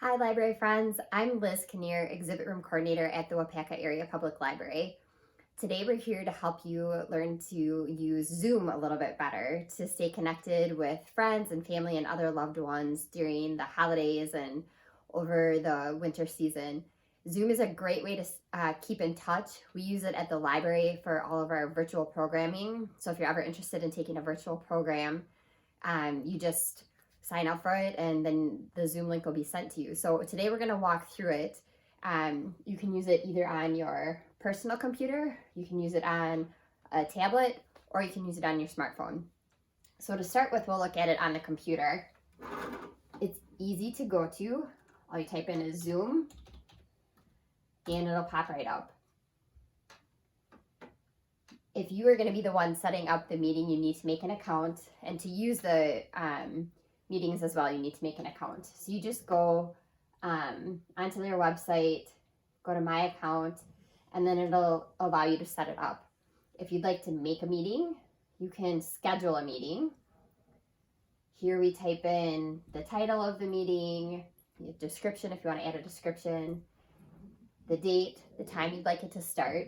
Hi, library friends. I'm Liz Kinnear, Exhibit Room Coordinator at the Wapaka Area Public Library. Today, we're here to help you learn to use Zoom a little bit better to stay connected with friends and family and other loved ones during the holidays and over the winter season. Zoom is a great way to keep in touch. We use it at the library for all of our virtual programming. So, if you're ever interested in taking a virtual program, you just sign up for it and then the Zoom link will be sent to you. So today we're going to walk through it. You can use it either on your personal computer, you can use it on a tablet, or you can use it on your smartphone. So to start with, we'll look at it on the computer. It's easy to go to. All you type in is Zoom and it'll pop right up. If you are going to be the one setting up the meeting, you need to make an account, and to use the meetings as well, you need to make an account. So you just go onto their website, go to my account, and then it'll allow you to set it up. If you'd like to make a meeting, you can schedule a meeting. Here we type in the title of the meeting, the description if you want to add a description, the date, the time you'd like it to start.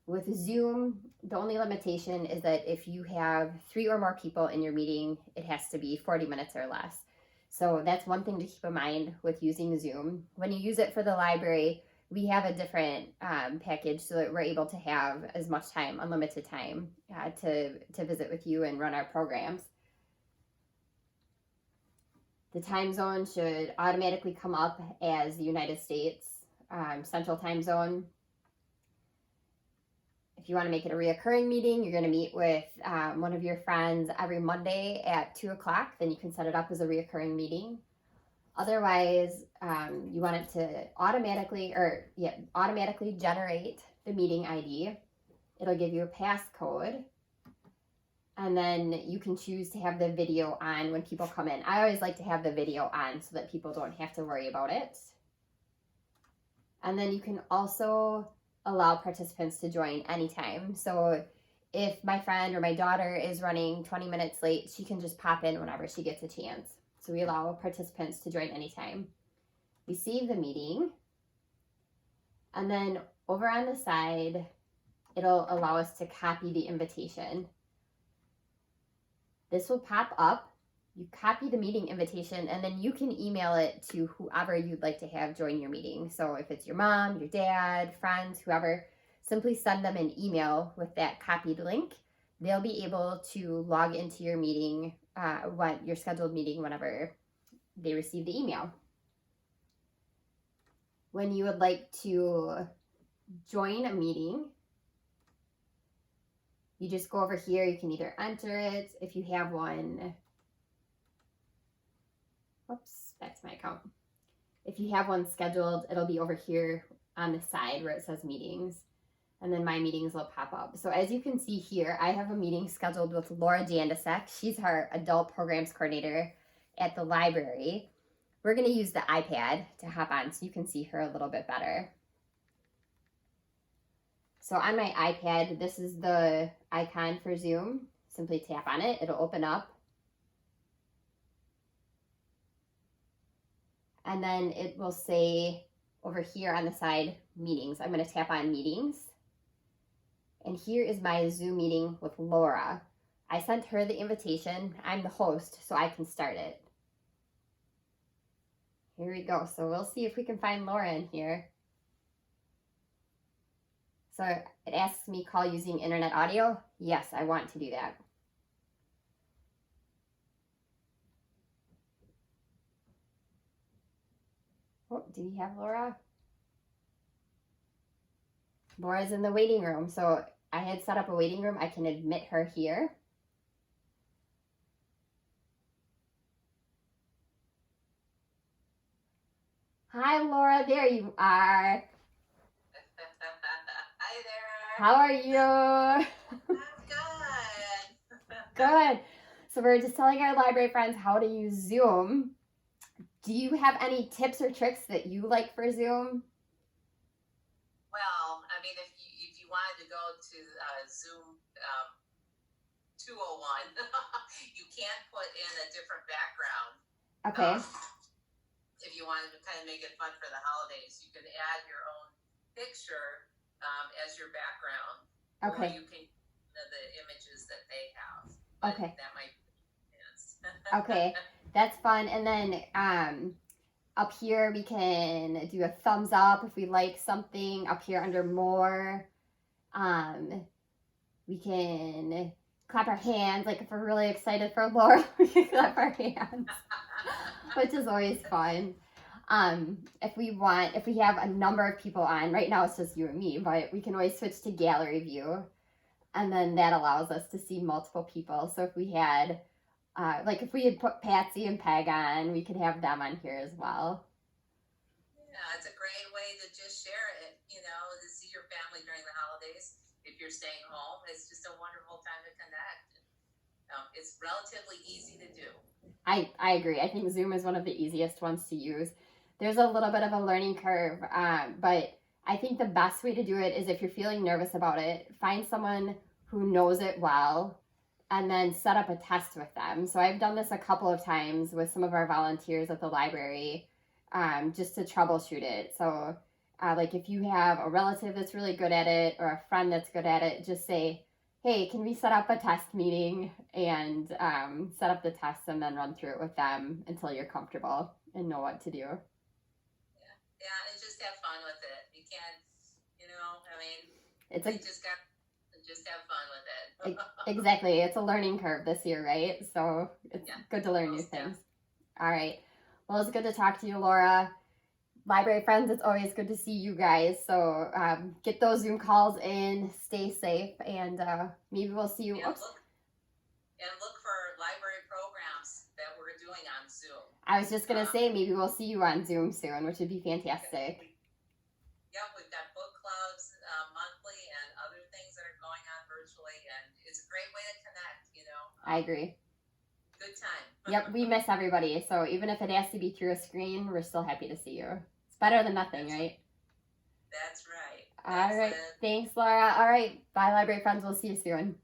With Zoom, the only limitation is that if you have 3 or more people in your meeting, it has to be 40 minutes or less. So that's one thing to keep in mind with using Zoom. When you use it for the library, we have a different package so that we're able to have as much time, unlimited time, to visit with you and run our programs. The time zone should automatically come up as the United States Central Time Zone. If you want to make it a reoccurring meeting, you're going to meet with one of your friends every Monday at 2 o'clock, then you can set it up as a reoccurring meeting. Otherwise, you want it to automatically generate the meeting ID. It'll give you a passcode, and then you can choose to have the video on when people come in. I always like to have the video on so that people don't have to worry about it. And then you can also allow participants to join anytime. So if my friend or my daughter is running 20 minutes late, she can just pop in whenever she gets a chance. So we allow participants to join anytime. We save the meeting, and then over on the side, it'll allow us to copy the invitation. This will pop up. You copy the meeting invitation, and then you can email it to whoever you'd like to have join your meeting. So if it's your mom, your dad, friends, whoever, simply send them an email with that copied link. They'll be able to log into your meeting, your scheduled meeting, whenever they receive the email. When you would like to join a meeting, you just go over here. You can either enter it if you have one. Oops, back to my account. If you have one scheduled, it'll be over here on the side where it says meetings, and then my meetings will pop up. So as you can see here, I have a meeting scheduled with Laura Jandasek. She's our adult programs coordinator at the library. We're going to use the iPad to hop on so you can see her a little bit better. So on my iPad, this is the icon for Zoom. Simply tap on it, it'll open up. And then it will say over here on the side, meetings. I'm going to tap on meetings. And here is my Zoom meeting with Laura. I sent her the invitation. I'm the host, so I can start it. Here we go. So we'll see if we can find Laura in here. So it asks me, call using internet audio. Yes, I want to do that. Oh, do we have Laura? Laura's in the waiting room. So I had set up a waiting room. I can admit her here. Hi, Laura. There you are. Hi there. How are you? I'm good. Good. So we're just telling our library friends how to use Zoom. Do you have any tips or tricks that you like for Zoom? Well, I mean, if you wanted to go to Zoom 201, you can put in a different background. Okay. if you wanted to kind of make it fun for the holidays, you could add your own picture as your background, or Okay. you can the images that they have. But Okay. that might yes. Okay. That's fun. And then up here we can do a thumbs up if we like something. Up here under more, we can clap our hands. Like if we're really excited for Laura, we can clap our hands, which is always fun. If we have a number of people on, right now it's just you and me, but we can always switch to gallery view, and then that allows us to see multiple people. So if we had, like if we had put Patsy and Peg on, we could have them on here as well. Yeah, it's a great way to just share it, to see your family during the holidays. If you're staying home, it's just a wonderful time to connect. It's relatively easy to do. I agree. I think Zoom is one of the easiest ones to use. There's a little bit of a learning curve, but I think the best way to do it is if you're feeling nervous about it, find someone who knows it well and then set up a test with them. So I've done this a couple of times with some of our volunteers at the library, just to troubleshoot it. So, like if you have a relative that's really good at it or a friend that's good at it, just say, hey, can we set up a test meeting and set up the test and then run through it with them until you're comfortable and know what to do. Yeah, and just have fun with it. You can't, It's you a just got to just have fun with it. exactly. It's a learning curve this year, right? So it's good to learn new things. All right. Well, it's good to talk to you, Laura. Library friends, it's always good to see you guys. So get those Zoom calls in, stay safe, and maybe we'll see you. And look for library programs that we're doing on Zoom. I was just going to say, maybe we'll see you on Zoom soon, which would be fantastic. Yep, we've got book clubs monthly and other things that are going on virtually, and it's a great way to connect, I agree. Good time. Yep, we miss everybody. So even if it has to be through a screen, we're still happy to see you. It's better than nothing, right? That's right. All right. Thanks, Laura. All right. Bye, library friends. We'll see you soon.